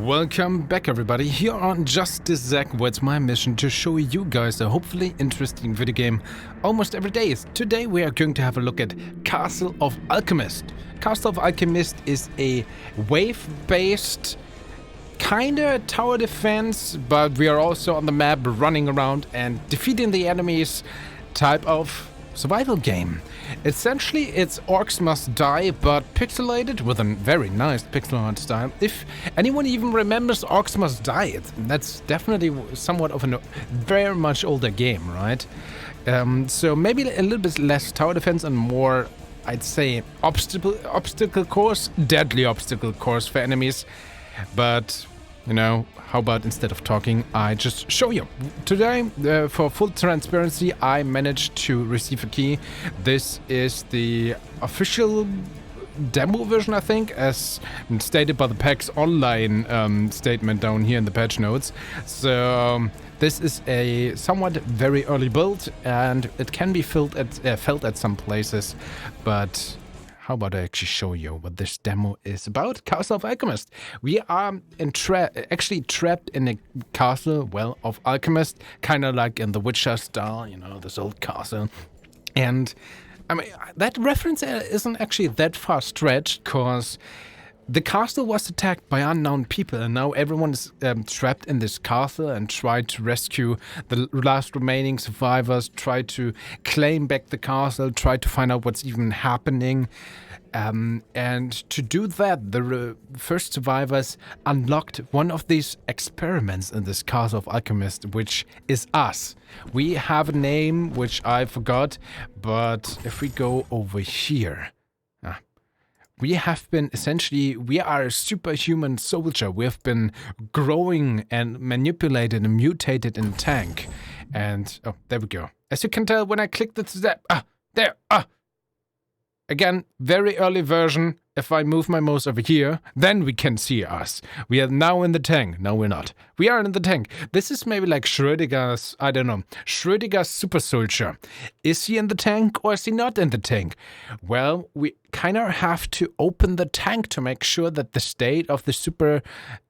Welcome back everybody, here on JustDaZack, where it's my mission to show you guys a hopefully interesting video game almost every day. Today we are going to have a look at Castle of Alchemists. Castle of Alchemists is a wave-based kinda tower defense, but we are also on the map running around and defeating the enemies type of survival game. Essentially, it's Orcs Must Die, but pixelated with a very nice pixel art style. If anyone even remembers Orcs Must Die, that's definitely somewhat of a very much older game, right? So maybe a little bit less tower defense and more, I'd say, obstacle course, deadly obstacle course for enemies. But, you know, how about instead of talking, I just show you. Today, for full transparency, I managed to receive a key. This is the official demo version, I think, as stated by the PAX Online statement down here in the patch notes. So this is a somewhat very early build, and it can be felt at some places, but how about I actually show you what this demo is about? Castle of Alchemists. We are actually trapped in a castle, well, of alchemists, kind of like in the Witcher style, you know, this old castle. And I mean, that reference isn't actually that far stretched, because the castle was attacked by unknown people, and now everyone is trapped in this castle and try to rescue the last remaining survivors, try to claim back the castle, try to find out what's even happening. And to do that, the first survivors unlocked one of these experiments in this Castle of Alchemists, which is us. We have a name, which I forgot, but if we go over here, we have been we are a superhuman soldier. We have been growing and manipulated and mutated in a tank. And, oh, there we go. As you can tell, when I click again, very early version. If I move my mouse over here, then we can see us. We are now in the tank. No, we're not. We are in the tank. This is maybe like Schrödinger's, I don't know, Schrödinger's super soldier. Is he in the tank or is he not in the tank? Well, we kind of have to open the tank to make sure that the state of the super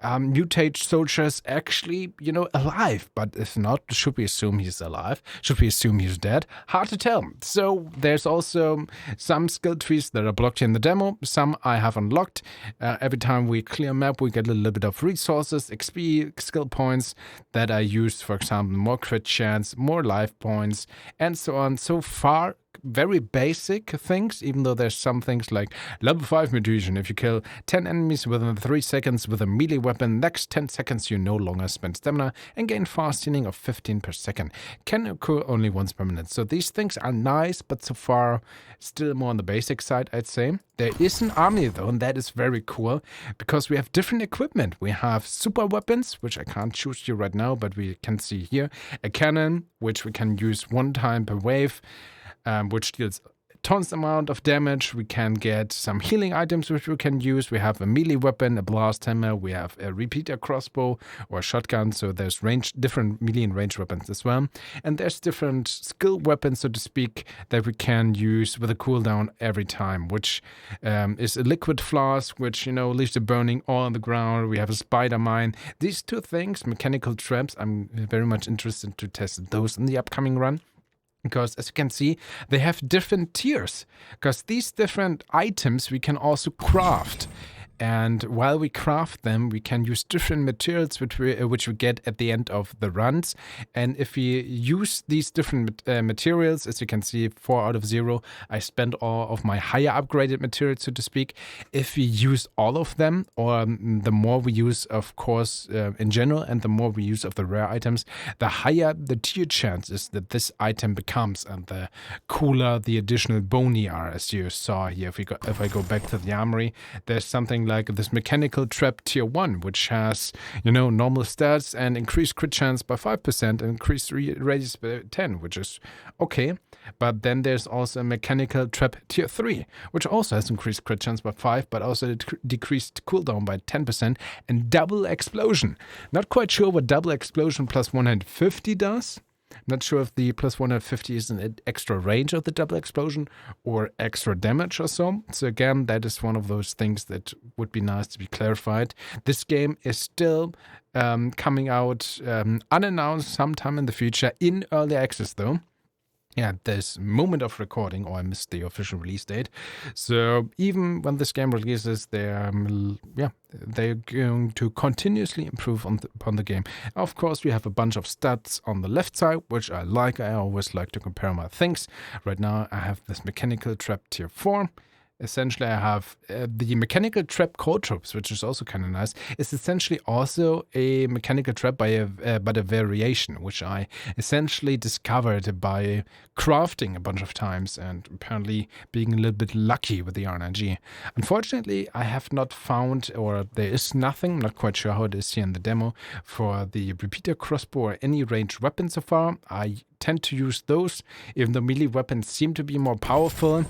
mutate soldier is actually, you know, alive. But if not, should we assume he's alive? Should we assume he's dead? Hard to tell. So there's also some skill trees that are blocked in the demo. Some I have unlocked. Every time we clear a map, we get a little bit of resources, XP, skill points that I use, for example, more crit chance, more life points, and so on. So far, very basic things, even though there's some things like level 5 mutation. If you kill 10 enemies within 3 seconds with a melee weapon, next 10 seconds you no longer spend stamina and gain fast healing of 15 per second. Can occur only once per minute. So these things are nice, but so far still more on the basic side, I'd say. There is an army though, and that is very cool, because we have different equipment. We have super weapons, which I can't choose you right now, but we can see here. A cannon, which we can use one time per wave, which deals tons amount of damage. We can get some healing items which we can use. We have a melee weapon, a blast hammer, we have a repeater crossbow or a shotgun, so there's different melee and range weapons as well. And there's different skill weapons, so to speak, that we can use with a cooldown every time, which is a liquid flask, which, you know, leaves the burning all on the ground. We have a spider mine. These two things, mechanical traps, I'm very much interested to test those in the upcoming run. Because, as you can see, they have different tiers. Because these different items we can also craft. And while we craft them, we can use different materials which we get at the end of the runs. And if we use these different materials, as you can see, 4 out of 0, I spent all of my higher upgraded materials, so to speak. If we use all of them, or the more we use, of course, in general, and the more we use of the rare items, the higher the tier chance is that this item becomes, and the cooler the additional boni are, as you saw here. If I go back to the armory, there's something like this mechanical trap tier 1, which has, you know, normal stats and increased crit chance by 5% and increased radius by 10, which is okay. But then there's also a mechanical trap tier 3, which also has increased crit chance by 5, but also decreased cooldown by 10% and double explosion. Not quite sure what double explosion plus 150 does. Not sure if the plus 150 is an extra range of the double explosion or extra damage or so. So again, that is one of those things that would be nice to be clarified. This game is still coming out unannounced sometime in the future in early access though. Yeah, this moment of recording, or I missed the official release date. So even when this game releases, they're going to continuously improve upon the game. Of course, we have a bunch of stats on the left side, which I like. I always like to compare my things. Right now, I have this mechanical trap tier 4. Essentially, I have the mechanical trap cold troops, which is also kind of nice. It's essentially also a mechanical trap but a variation, which I essentially discovered by crafting a bunch of times and apparently being a little bit lucky with the RNG. Unfortunately, I have not found, or there is nothing, not quite sure how it is here in the demo, for the repeater crossbow or any ranged weapon so far. I tend to use those, even though melee weapons seem to be more powerful.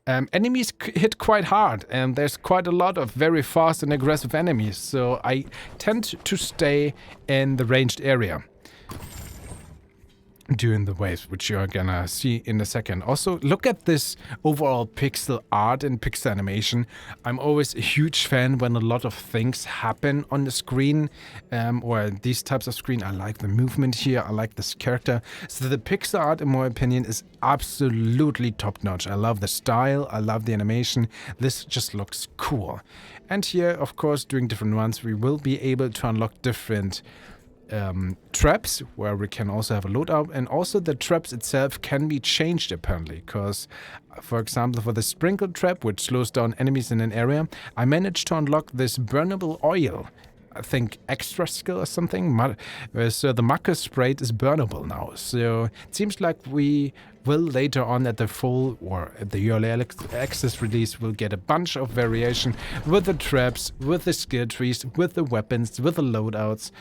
Enemies hit quite hard, and there's quite a lot of very fast and aggressive enemies, so I tend to stay in the ranged area during the waves, which you're gonna see in a second. Also, look at this overall pixel art and pixel animation. I'm always a huge fan when a lot of things happen on the screen, or these types of screen. I like the movement here, I like this character. So the pixel art, in my opinion, is absolutely top-notch. I love the style, I love the animation. This just looks cool. And here, of course, during different runs, we will be able to unlock different traps where we can also have a loadout, and also the traps itself can be changed apparently, because for example for the sprinkle trap, which slows down enemies in an area, I managed to unlock this burnable oil, I think extra skill or something, so the Marcus spray is burnable now. So it seems like we will later on at the full or at the early access release will get a bunch of variation with the traps, with the skill trees, with the weapons, with the loadouts,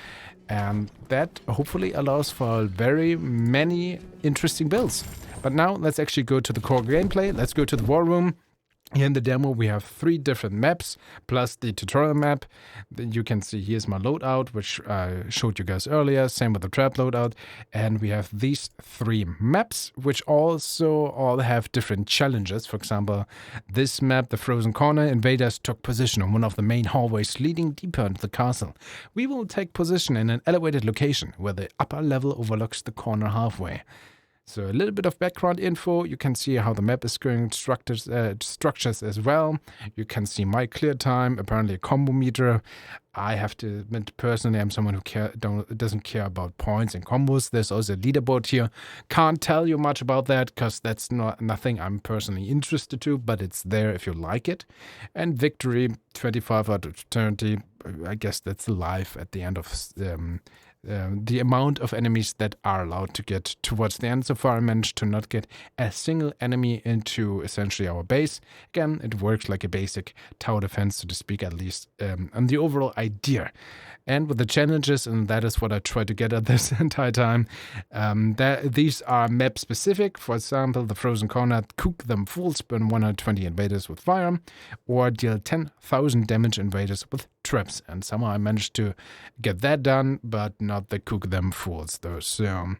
and that hopefully allows for very many interesting builds. But now let's actually go to the core gameplay. Let's go to the war room. Here in the demo, we have 3 different maps, plus the tutorial map. You can see here's my loadout, which I showed you guys earlier. Same with the trap loadout. And we have these 3 maps, which also all have different challenges. For example, this map, the Frozen Corner, invaders took position on one of the main hallways leading deeper into the castle. We will take position in an elevated location, where the upper level overlooks the corner halfway. So a little bit of background info. You can see how the map is going, structures as well. You can see my clear time, apparently a combo meter. I have to admit, personally, I'm someone who doesn't care about points and combos. There's also a leaderboard here. Can't tell you much about that because that's nothing I'm personally interested to, but it's there if you like it. And victory, 25 out of 30. I guess that's life at the end of the amount of enemies that are allowed to get towards the end. So far, I managed to not get a single enemy into essentially our base. Again, it works like a basic tower defense, so to speak, at least, and the overall idea. And with the challenges, and that is what I try to get at this entire time, these are map specific. For example, the Frozen Corner, cook them fools, burn 120 invaders with fire, or deal 10,000 damage invaders with traps. And somehow I managed to get that done, but not the cook them fools though. So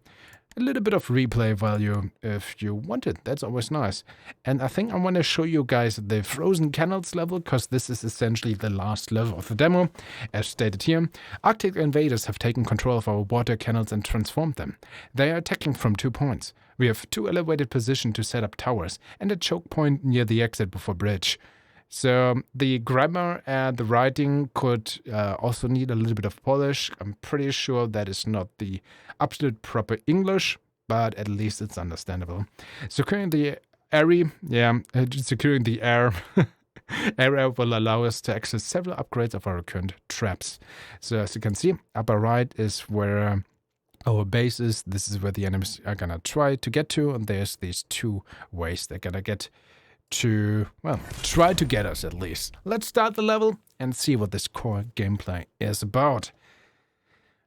a little bit of replay value if you want it. That's always nice. And I think I want to show you guys the Frozen Canals level, because this is essentially the last level of the demo. As stated here, Arctic invaders have taken control of our water canals and transformed them. They are attacking from 2 points. We have 2 elevated positions to set up towers and a choke point near the exit before bridge. So the grammar and the writing could also need a little bit of polish. I'm pretty sure that is not the absolute proper English, but at least it's understandable. Securing the area, securing the air area will allow us to access several upgrades of our current traps. So as you can see, upper right is where our base is. This is where the enemies are gonna try to get to, and there's these 2 ways they're gonna get to, well, try to get us at least. Let's start the level and see what this core gameplay is about.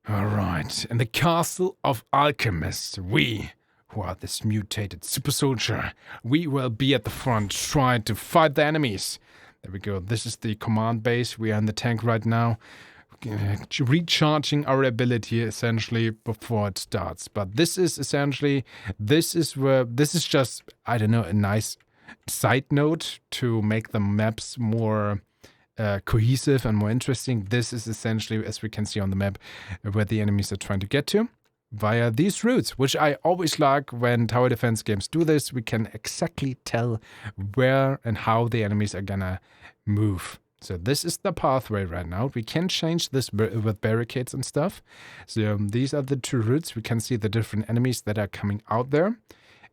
Alright, in the Castle of Alchemists, we, who are this mutated super soldier, we will be at the front trying to fight the enemies. There we go, this is the command base. We are in the tank right now. recharging our ability essentially before it starts. But this is essentially, this is just, I don't know, a nice side note to make the maps more cohesive and more interesting. This is essentially, as we can see on the map, where the enemies are trying to get to via these routes, which I always like when tower defense games do this. We can exactly tell where and how the enemies are gonna move. So this is the pathway right now. We can change this with barricades and stuff. So these are the two routes. We can see the different enemies that are coming out there.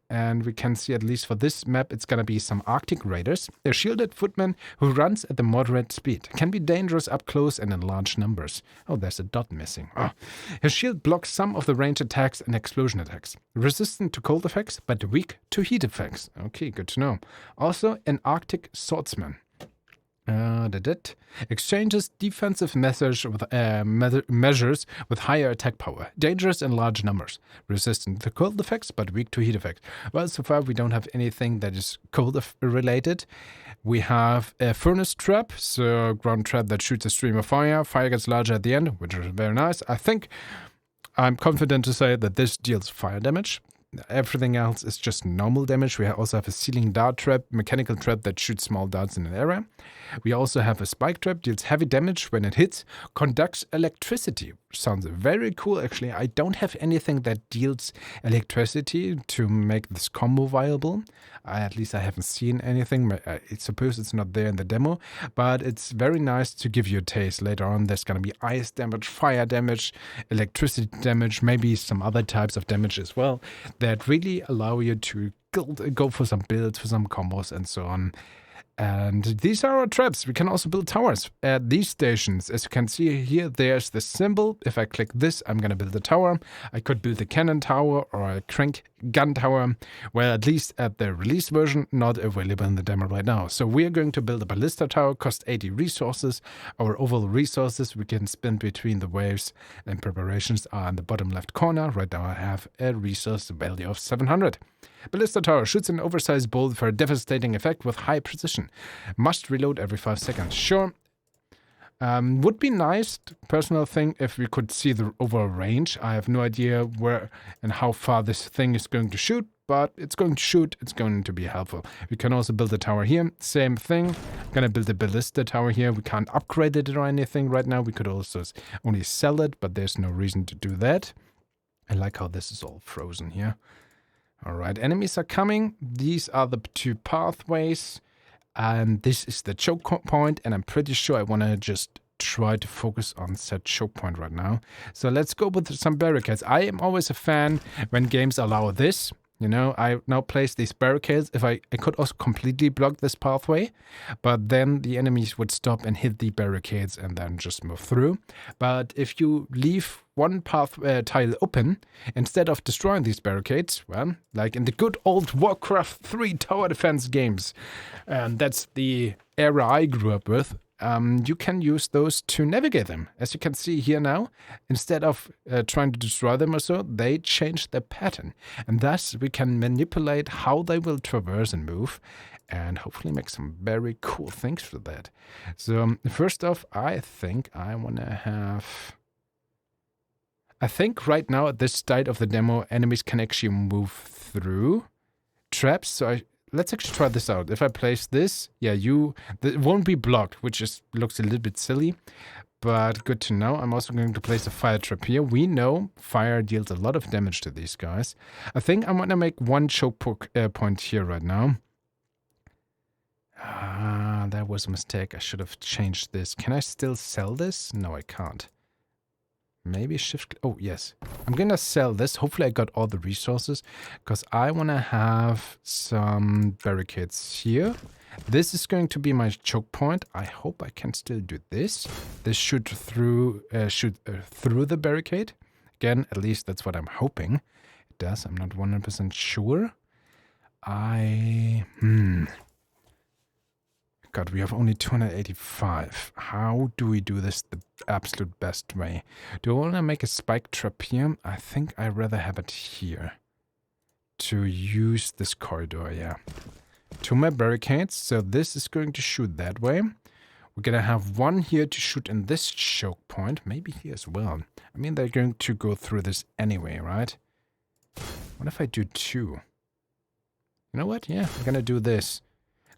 And we can see, at least for this map, it's going to be some Arctic raiders. A shielded footman who runs at a moderate speed. Can be dangerous up close and in large numbers. Oh, there's a dot missing. Oh. His shield blocks some of the range attacks and explosion attacks. Resistant to cold effects, but weak to heat effects. Okay, good to know. Also, an Arctic swordsman. Exchanges defensive measures with higher attack power. Dangerous in large numbers. Resistant to cold effects, but weak to heat effects. Well, so far we don't have anything that is cold related. We have a furnace trap, so ground trap that shoots a stream of fire. Fire gets larger at the end, which is very nice. I think I'm confident to say that this deals fire damage. Everything else is just normal damage. We also have a ceiling dart trap, mechanical trap that shoots small darts in an area. We also have a spike trap, deals heavy damage when it hits, conducts electricity. Sounds very cool, actually. I don't have anything that deals electricity to make this combo viable. At least I haven't seen anything. I suppose it's not there in the demo, but it's very nice to give you a taste. Later on, there's going to be ice damage, fire damage, electricity damage, maybe some other types of damage as well that really allow you to go for some builds, for some combos, and so on. And these are our traps. We can also build towers at these stations. As you can see here, there's the symbol. If I click this, I'm going to build a tower. I could build a cannon tower or a crank gun tower. Well, at least at the release version, not available in the demo right now. So we are going to build a ballista tower, cost 80 resources. Our overall resources we can spend between the waves and preparations are in the bottom left corner. Right now I have a resource value of 700. Ballista tower shoots an oversized bolt for a devastating effect with high precision. Must reload every 5 seconds. Sure. Would be nice, personal thing, if we could see the overall range. I have no idea where and how far this thing is going to shoot, but it's going to shoot. It's going to be helpful. We can also build a tower here. Same thing. I'm going to build a ballista tower here. We can't upgrade it or anything right now. We could also only sell it, but there's no reason to do that. I like how this is all frozen here. Alright, enemies are coming. These are the two pathways. And this is the choke point. And I'm pretty sure I want to just try to focus on said choke point right now. So let's go with some barricades. I am always a fan when games allow this. You know, I now place these barricades. If I could also completely block this pathway, but then the enemies would stop and hit the barricades and then just move through. But if you leave one path tile open, instead of destroying these barricades, well, like in the good old Warcraft 3 tower defense games, and that's the era I grew up with, you can use those to navigate them. As you can see here now, instead of trying to destroy them or so, they change their pattern. And thus we can manipulate how they will traverse and move and hopefully make some very cool things for that. So first off, I think I want to have... I think right now at this state of the demo, enemies can actually move through traps. So let's actually try this out. If I place this, yeah, it won't be blocked, which just looks a little bit silly, but good to know. I'm also going to place a fire trap here. We know fire deals a lot of damage to these guys. I think I'm going to make one choke point here right now. That was a mistake. I should have changed this. Can I still sell this? No, I can't. Maybe shift... Oh, yes. I'm going to sell this. Hopefully I got all the resources because I want to have some barricades here. This is going to be my choke point. I hope I can still do this. This should shoot through the barricade. Again, at least that's what I'm hoping. It does. I'm not 100% sure. God, we have only 285. How do we do this the absolute best way? Do I want to make a spike trap here? I think I'd rather have it here. To use this corridor, yeah. 2 more barricades, so this is going to shoot that way. We're gonna have one here to shoot in this choke point. Maybe here as well. I mean, they're going to go through this anyway, right? What if I do 2? You know what? Yeah, I'm gonna do this.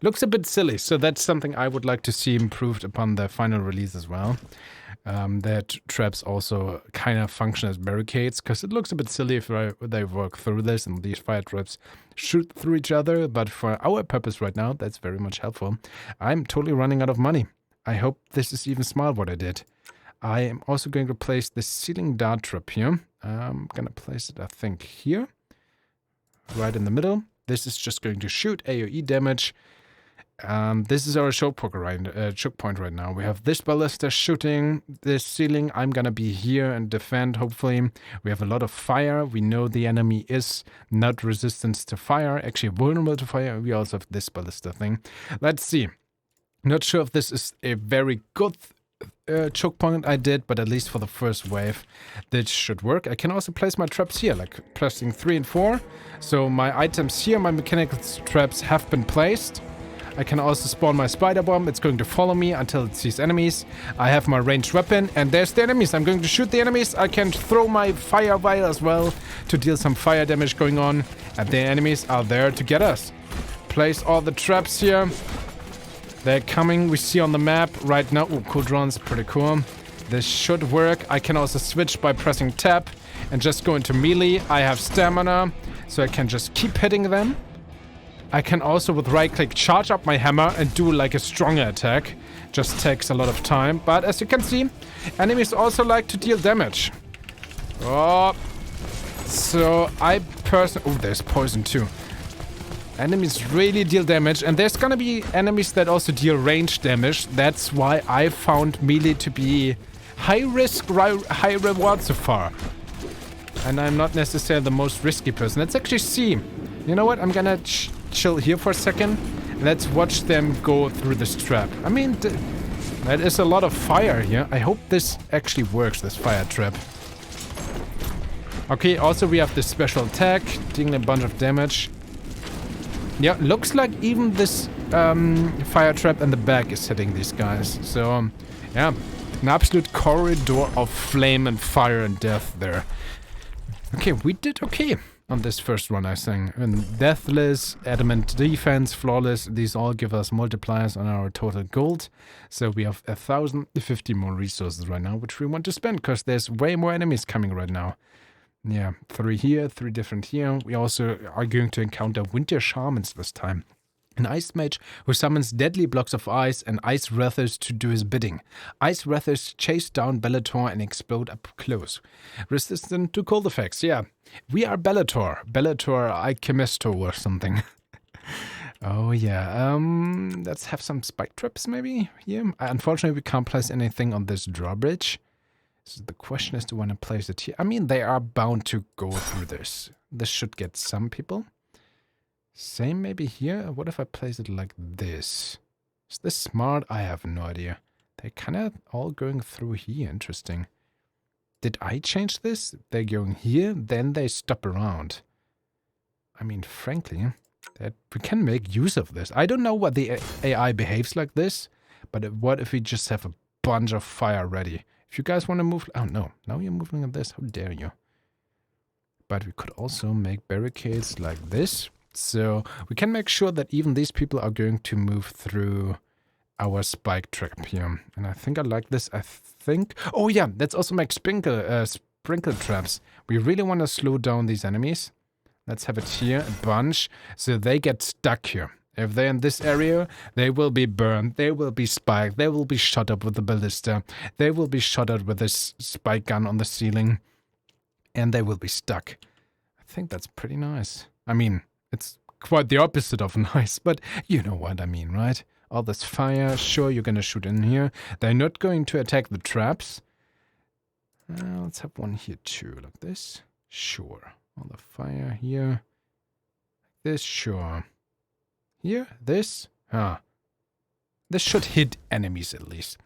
Looks a bit silly, so that's something I would like to see improved upon the final release as well. That traps also kind of function as barricades, because it looks a bit silly if they work through this and these fire traps shoot through each other, but for our purpose right now, that's very much helpful. I'm totally running out of money. I hope this is even smart what I did. I am also going to place the ceiling dart trap here. I'm gonna place it, I think, here. Right in the middle. This is just going to shoot AoE damage. This is our choke point right now. We have this ballista shooting this ceiling. I'm gonna be here and defend, hopefully. We have a lot of fire. We know the enemy is not resistant to fire, actually vulnerable to fire. We also have this ballista thing. Let's see. Not sure if this is a very good choke point I did, but at least for the first wave, this should work. I can also place my traps here, like pressing 3 and 4. So my items here, my mechanical traps have been placed. I can also spawn my spider bomb. It's going to follow me until it sees enemies. I have my ranged weapon, and there's the enemies. I'm going to shoot the enemies. I can throw my fire vial as well to deal some fire damage going on. And the enemies are there to get us. Place all the traps here. They're coming. We see on the map right now. Oh, cool drones. Pretty cool. This should work. I can also switch by pressing tab and just go into melee. I have stamina, so I can just keep hitting them. I can also, with right-click, charge up my hammer and do like a stronger attack. Just takes a lot of time. But as you can see, enemies also like to deal damage. Oh. So I personally... Oh, there's poison too. Enemies really deal damage. And there's gonna be enemies that also deal range damage. That's why I found melee to be high risk, high reward so far. And I'm not necessarily the most risky person. Let's actually see. You know what? I'm gonna... chill here for a second. Let's watch them go through this trap. I mean, that is a lot of fire here. I hope this actually works, this fire trap. Okay, also we have this special attack, dealing a bunch of damage. Yeah, looks like even this fire trap in the back is hitting these guys. So, yeah, an absolute corridor of flame and fire and death there. Okay, we did okay on this first run, I think. And Deathless, Adamant Defense, Flawless, these all give us multipliers on our total gold. So we have 1,050 more resources right now, which we want to spend, because there's way more enemies coming right now. Yeah, 3 here, 3 different here. We also are going to encounter Winter Shamans this time. An ice mage who summons deadly blocks of ice and ice wrathers to do his bidding. Ice wrathers chase down Bellator and explode up close. Resistant to cold effects, yeah. We are Bellator. Bellator Alchemisto or something. Oh yeah, let's have some spike traps maybe here. Unfortunately, we can't place anything on this drawbridge. So the question is, do I want to place it here? I mean, they are bound to go through this. This should get some people. Same maybe here. What if I place it like this? Is this smart? I have no idea. They're kind of all going through here. Interesting. Did I change this? They're going here, then they stop around. I mean, frankly, that we can make use of this. I don't know what the AI behaves like this, but what if we just have a bunch of fire ready? If you guys want to move... Oh, no. Now you're moving on this. How dare you? But we could also make barricades like this. So we can make sure that even these people are going to move through our spike trap here. And I think I like this. I think... Oh, yeah. Let's also make sprinkle traps. We really want to slow down these enemies. Let's have it here, a bunch. So they get stuck here. If they're in this area, they will be burned, they will be spiked, they will be shot up with the ballista, they will be shot at with this spike gun on the ceiling, and they will be stuck. I think that's pretty nice. I mean, it's quite the opposite of nice, but you know what I mean, right? All this fire, sure, you're gonna shoot in here. They're not going to attack the traps. Let's have one here too, like this. Sure. All the fire here. Like this, sure. Here, this, this should hit enemies at least.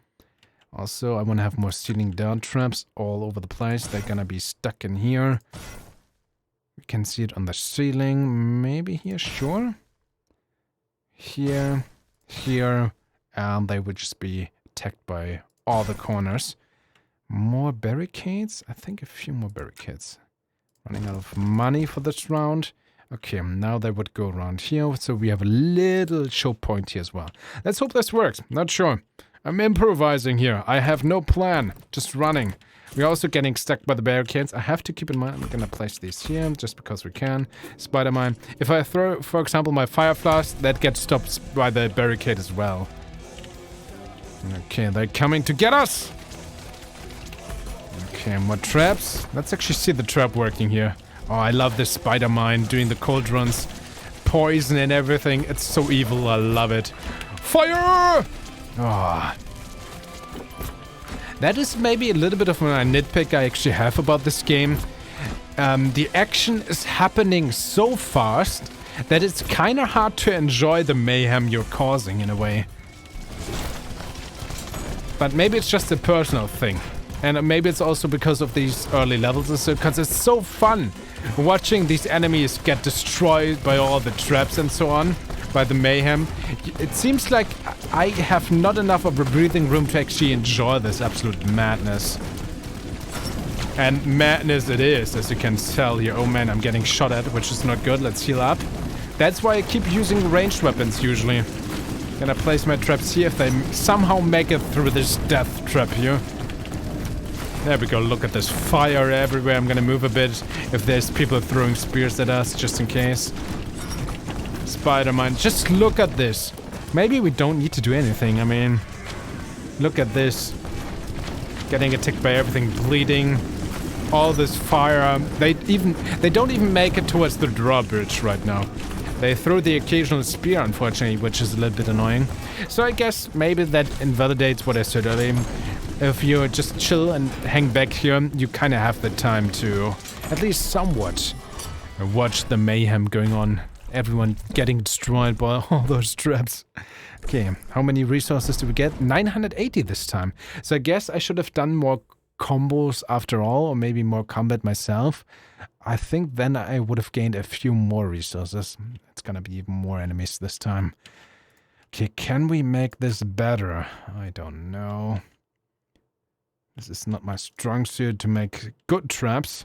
Also, I want to have more ceiling down traps all over the place. They're gonna be stuck in here. We can see it on the ceiling. Maybe here, sure. Here, and they would just be attacked by all the corners. More barricades? I think a few more barricades. Running out of money for this round. Okay, now they would go around here, so we have a little choke point here as well. Let's hope this works. Not sure. I'm improvising here. I have no plan. Just running. We're also getting stuck by the barricades. I have to keep in mind, I'm gonna place these here, just because we can. Spider-Man. If I throw, for example, my fire blast, that gets stopped by the barricade as well. Okay, they're coming to get us! Okay, more traps. Let's actually see the trap working here. Oh, I love this Spider-Man doing the cold runs. Poison and everything. It's so evil. I love it. Fire! Oh. That is maybe a little bit of a nitpick I actually have about this game. The action is happening so fast that it's kind of hard to enjoy the mayhem you're causing in a way. But maybe it's just a personal thing. And maybe it's also because of these early levels, because it's so fun watching these enemies get destroyed by all the traps and so on, by the mayhem. It seems like I have not enough of a breathing room to actually enjoy this absolute madness. And madness it is, as you can tell here. Oh man, I'm getting shot at, which is not good. Let's heal up. That's why I keep using ranged weapons usually. Gonna place my traps here if they somehow make it through this death trap here. There we go, look at this fire everywhere. I'm gonna move a bit if there's people throwing spears at us, just in case. Spider-Man, just look at this. Maybe we don't need to do anything, I mean... Look at this. Getting attacked by everything, bleeding. All this fire. They don't even make it towards the drawbridge right now. They throw the occasional spear, unfortunately, which is a little bit annoying. So I guess maybe that invalidates what I said earlier. If you just chill and hang back here, you kind of have the time to, at least somewhat, watch the mayhem going on. Everyone getting destroyed by all those traps. Okay, how many resources do we get? 980 this time. So I guess I should have done more combos after all, or maybe more combat myself. I think then I would have gained a few more resources. It's gonna be even more enemies this time. Okay, can we make this better? I don't know. This is not my strong suit to make good traps.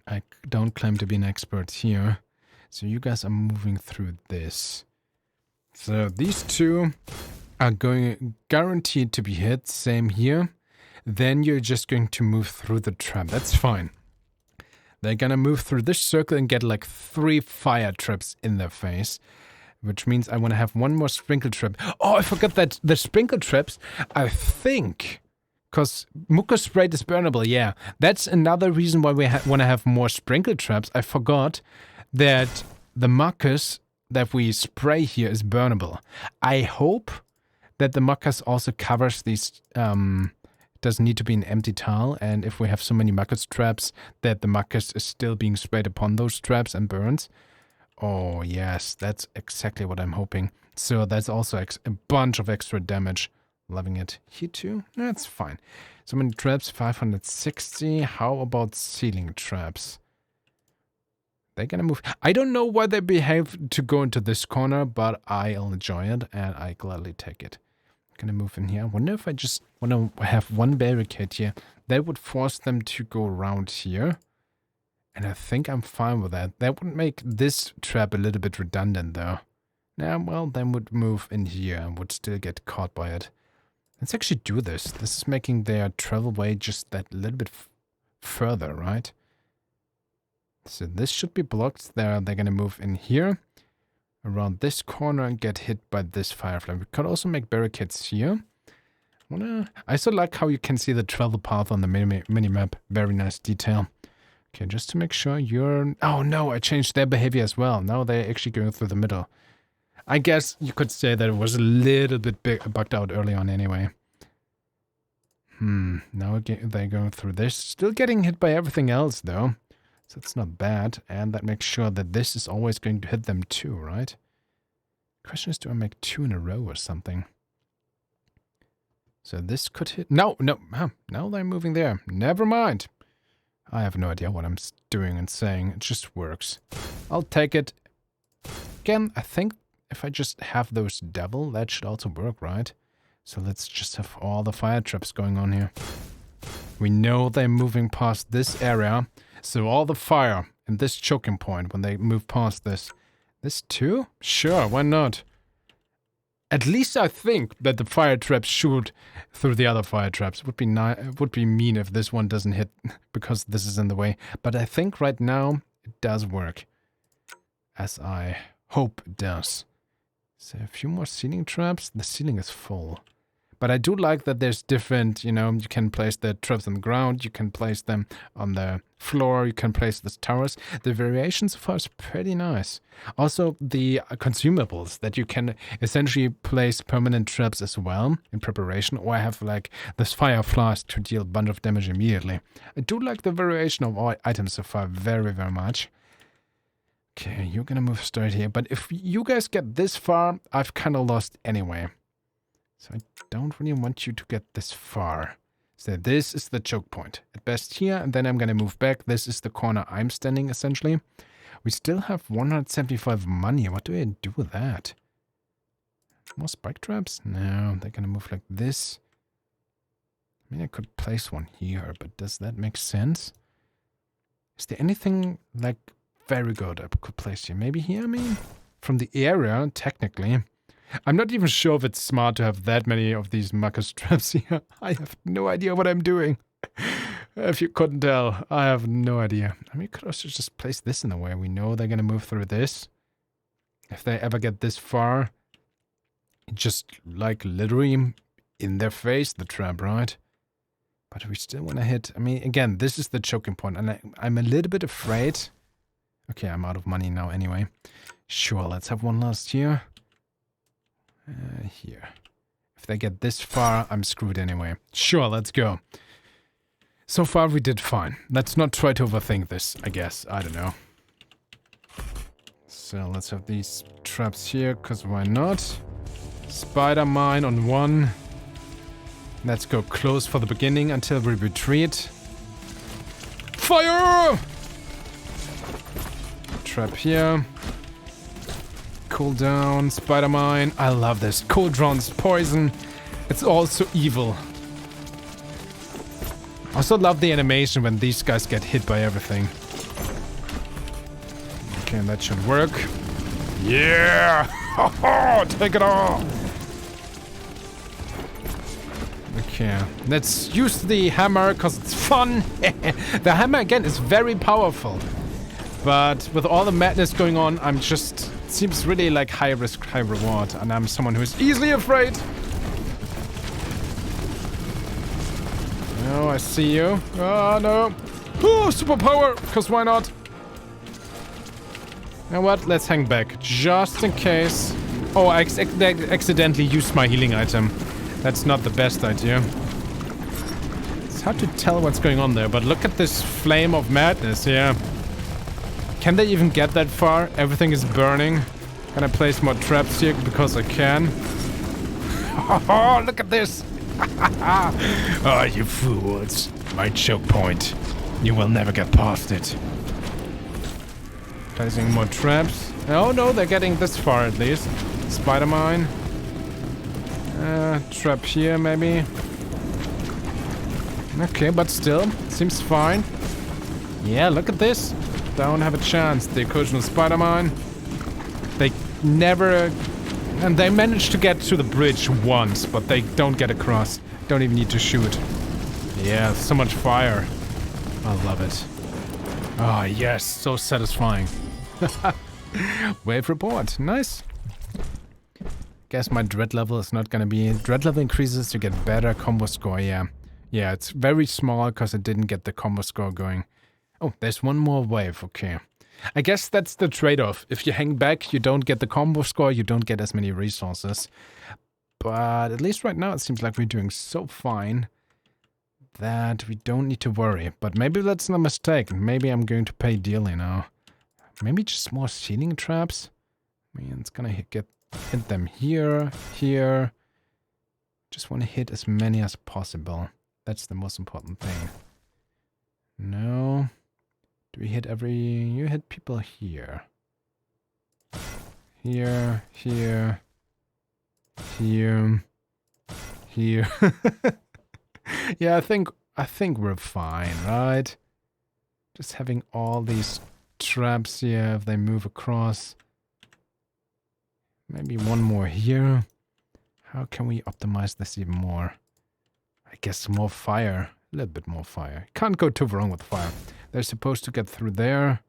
I don't claim to be an expert here. So you guys are moving through this. So these two are guaranteed to be hit. Same here. Then you're just going to move through the trap. That's fine. They're gonna move through this circle and get like 3 fire traps in their face. Which means I want to have one more sprinkle trap. Oh, I forgot that the sprinkle traps, I think... Because mucus spray is burnable, yeah. That's another reason why we want to have more sprinkle traps. I forgot that the mucus that we spray here is burnable. I hope that the mucus also covers these... doesn't need to be an empty tile, and if we have so many mucus traps, that the mucus is still being sprayed upon those traps and burns. Oh, yes, that's exactly what I'm hoping. So that's also a bunch of extra damage. Loving it. Here too? That's fine. So many traps, 560. How about ceiling traps? They're gonna move. I don't know why they behave to go into this corner, but I'll enjoy it and I gladly take it. Gonna move in here. I wonder if I just want to have one barricade here. That would force them to go around here. And I think I'm fine with that. That would make this trap a little bit redundant though. Now, well, then would move in here and would still get caught by it. Let's actually do this. This is making their travel way just that little bit further, right? So this should be blocked. They're gonna move in here, around this corner, and get hit by this firefly. We could also make barricades here. I still like how you can see the travel path on the mini-map. Very nice detail. Okay, just to make sure you're... Oh no, I changed their behavior as well. Now they're actually going through the middle. I guess you could say that it was a little bit bugged out early on anyway. Now they're going through this. Still getting hit by everything else though. So it's not bad. And that makes sure that this is always going to hit them too, right? Question is, do I make 2 in a row or something? So this could hit... No. Now they're moving there. Never mind. I have no idea what I'm doing and saying. It just works. I'll take it. Again, I think... If I just have those devil, that should also work, right? So let's just have all the fire traps going on here. We know they're moving past this area. So all the fire in this choking point when they move past this. This too? Sure, why not? At least I think that the fire traps shoot through the other fire traps. Would be mean if this one doesn't hit because this is in the way. But I think right now it does work. As I hope it does. So a few more ceiling traps. The ceiling is full. But I do like that there's different, you know, you can place the traps on the ground, you can place them on the floor, you can place the towers. The variation so far is pretty nice. Also, the consumables that you can essentially place permanent traps as well in preparation, or I have like this fire flask to deal a bunch of damage immediately. I do like the variation of all items so far very, very much. Okay, you're gonna move straight here, but if you guys get this far, I've kind of lost anyway. So I don't really want you to get this far. So this is the choke point. At best here, and then I'm going to move back. This is the corner I'm standing, essentially. We still have 175 money. What do I do with that? More spike traps? No, they're going to move like this. I mean, I could place one here, but does that make sense? Is there anything, like, very good I could place here? Maybe here, I mean? From the area, technically. I'm not even sure if it's smart to have that many of these Marcus traps here. I have no idea what I'm doing. If you couldn't tell, I have no idea. I mean, you could also just place this in the way. We know they're going to move through this. If they ever get this far, just like literally in their face, the trap, right? But we still want to hit. I mean, again, this is the choking point, and I'm a little bit afraid. Okay, I'm out of money now anyway. Sure, let's have one last here. Here. If they get this far, I'm screwed anyway. Sure, let's go. So far, we did fine. Let's not try to overthink this, I guess. I don't know. So, let's have these traps here, because why not? Spider mine on one. Let's go close for the beginning until we retreat. Fire! Trap here. Cooldown, spider mine. I love this. Cauldrons, poison. It's all so evil. I also love the animation when these guys get hit by everything. Okay, that should work. Yeah! Take it all! Okay, let's use the hammer because it's fun. The hammer again is very powerful. But with all the madness going on, I'm just... It seems really like high risk, high reward. And I'm someone who is easily afraid. Oh, I see you. Oh, no. Oh, superpower. Because why not? You know what? Let's hang back. Just in case. Oh, I accidentally used my healing item. That's not the best idea. It's hard to tell what's going on there, but look at this flame of madness here. Can they even get that far? Everything is burning. Can I place more traps here because I can? Oh, look at this! Oh, you fools. My choke point. You will never get past it. Placing more traps. Oh no, they're getting this far at least. Spider mine. Trap here maybe. Okay, but still, seems fine. Yeah, look at this. Don't have a chance. The occasional spider mine. They never... And they managed to get to the bridge once, but they don't get across. Don't even need to shoot. Yeah, so much fire. I love it. Ah, yes, so satisfying. Wave report. Nice. Guess my dread level is not gonna be... Dread level increases to get better combo score, yeah. Yeah, it's very small because I didn't get the combo score going. Oh, there's one more wave, okay. I guess that's the trade-off. If you hang back, you don't get the combo score, you don't get as many resources. But at least right now it seems like we're doing so fine that we don't need to worry. But maybe that's not a mistake. Maybe I'm going to pay dearly now. Maybe just more ceiling traps? I mean, it's gonna hit them here, here. Just want to hit as many as possible. That's the most important thing. No. Do we hit every... You hit people here. Here, here, here. here. Yeah, I think we're fine, right? Just having all these traps here if they move across. Maybe one more here. How can we optimize this even more? I guess more fire. A little bit more fire. Can't go too wrong with fire. They're supposed to get through there.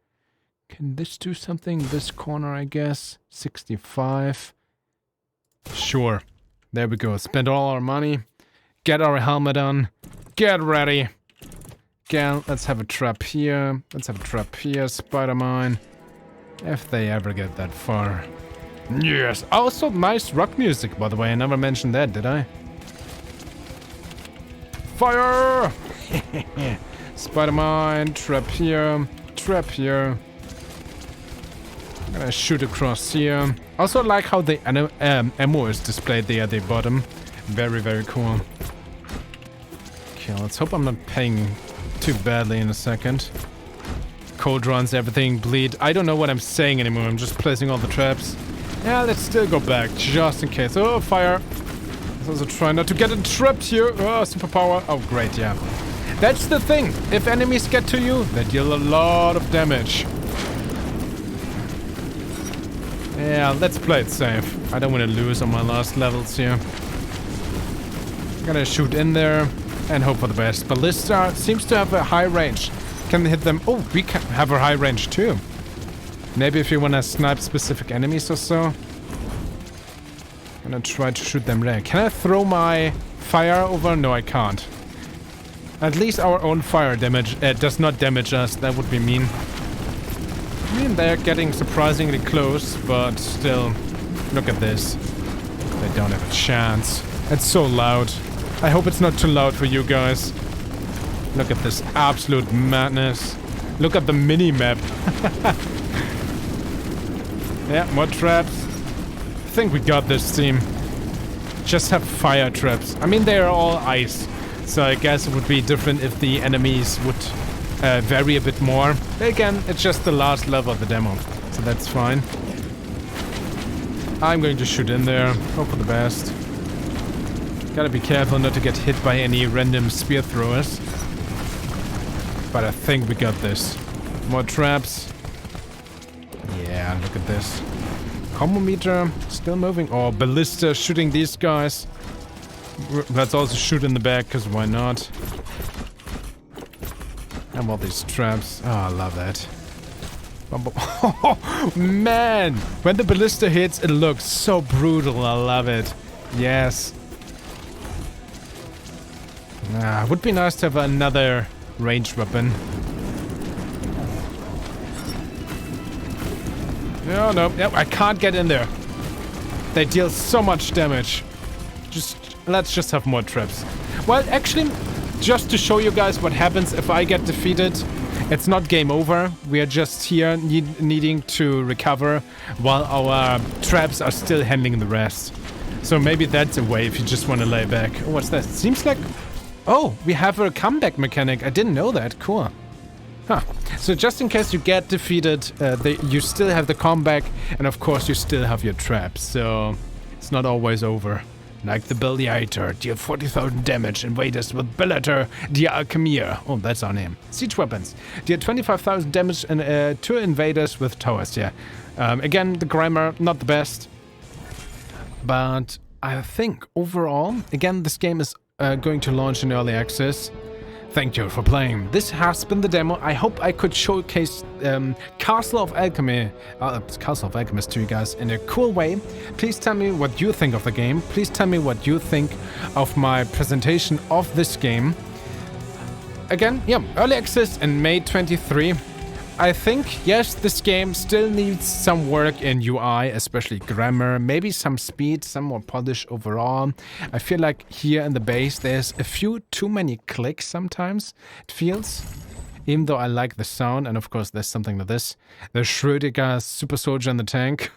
Can this do something? This corner, I guess. 65. Sure. There we go. Spend all our money. Get our helmet on. Get ready. Again, let's have a trap here. Let's have a trap here. Spider mine. If they ever get that far. Yes. Also, nice rock music, by the way. I never mentioned that, did I? Fire! Spider mine. Trap here. Trap here. I'm gonna shoot across here. Also like how the ammo is displayed there at the bottom. Very, very cool. Okay, let's hope I'm not paying too badly in a second. Cold runs, everything, bleed. I don't know what I'm saying anymore. I'm just placing all the traps. Yeah, let's still go back, just in case. Oh, fire. Let's also try not to get trapped here. Oh, superpower. Oh, great, yeah. That's the thing. If enemies get to you, they deal a lot of damage. Yeah, let's play it safe. I don't want to lose on my last levels here. I'm gonna shoot in there and hope for the best. Ballista seems to have a high range. Can hit them. Oh, we can have a high range too. Maybe if you want to snipe specific enemies or so. I'm gonna try to shoot them there. Can I throw my fire over? No, I can't. At least our own fire damage does not damage us. That would be mean. I mean, they're getting surprisingly close, but still, look at this. They don't have a chance. It's so loud. I hope it's not too loud for you guys. Look at this absolute madness. Look at the mini-map. Yeah, more traps. I think we got this team. Just have fire traps. I mean, they are all ice. So I guess it would be different if the enemies would vary a bit more. But again, it's just the last level of the demo. So that's fine. I'm going to shoot in there. Hope for the best. Gotta be careful not to get hit by any random spear throwers. But I think we got this. More traps. Yeah, look at this. Combo meter still moving. Oh, ballista shooting these guys. Let's also shoot in the back, because why not? And all these traps. Oh, I love that. Oh, man! When the ballista hits, it looks so brutal. I love it. Yes. Would be nice to have another ranged weapon. No, no. Yep, I can't get in there. They deal so much damage. Let's just have more traps. Well, actually, just to show you guys what happens if I get defeated, it's not game over. We are just here needing to recover while our traps are still handling the rest. So maybe that's a way if you just want to lay back. Oh, what's that? Seems like... Oh, we have a comeback mechanic. I didn't know that. Cool. Huh. So just in case you get defeated, you still have the comeback, and of course you still have your traps. So it's not always over. Like the Belliator, deal 40,000 damage, invaders with Bellator, the Alchemist. Oh, that's our name. Siege weapons, deal 25,000 damage to invaders with towers, yeah. Again, the grammar, not the best. But I think overall, again, this game is going to launch in early access. Thank you for playing. This has been the demo. I hope I could showcase Castle of Alchemists to you guys in a cool way. Please tell me what you think of the game. Please tell me what you think of my presentation of this game. Again, yeah, early access in May 23. I think, yes, this game still needs some work in UI, especially grammar, maybe some speed, some more polish overall. I feel like here in the base there's a few too many clicks sometimes, it feels. Even though I like the sound, and of course there's something like this. The Schrödinger super soldier in the tank.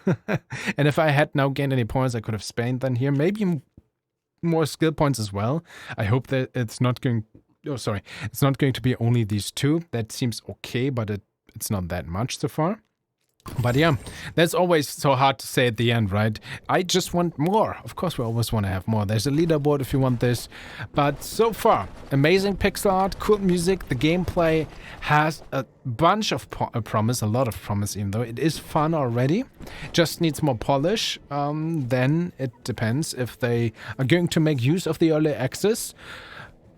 And if I had now gained any points, I could have spawned then here. Maybe more skill points as well. I hope that it's not going... Oh, sorry. It's not going to be only these two. That seems okay, but it's not that much so far. But yeah, that's always so hard to say at the end, right? I just want more. Of course, we always want to have more. There's a leaderboard if you want this. But so far, amazing pixel art, cool music. The gameplay has a bunch of promise, a lot of promise, even though it is fun already. Just needs more polish. Then it depends if they are going to make use of the early access.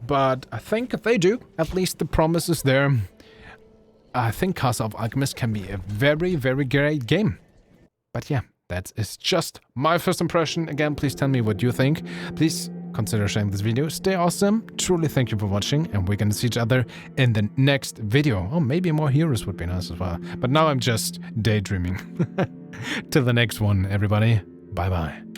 But I think if they do, at least the promise is there. I think Castle of Alchemists can be a very, very great game. But yeah, that is just my first impression. Again, please tell me what you think. Please consider sharing this video. Stay awesome. Truly thank you for watching. And we're going to see each other in the next video. Oh, maybe more heroes would be nice as well. But now I'm just daydreaming. Till the next one, everybody. Bye-bye.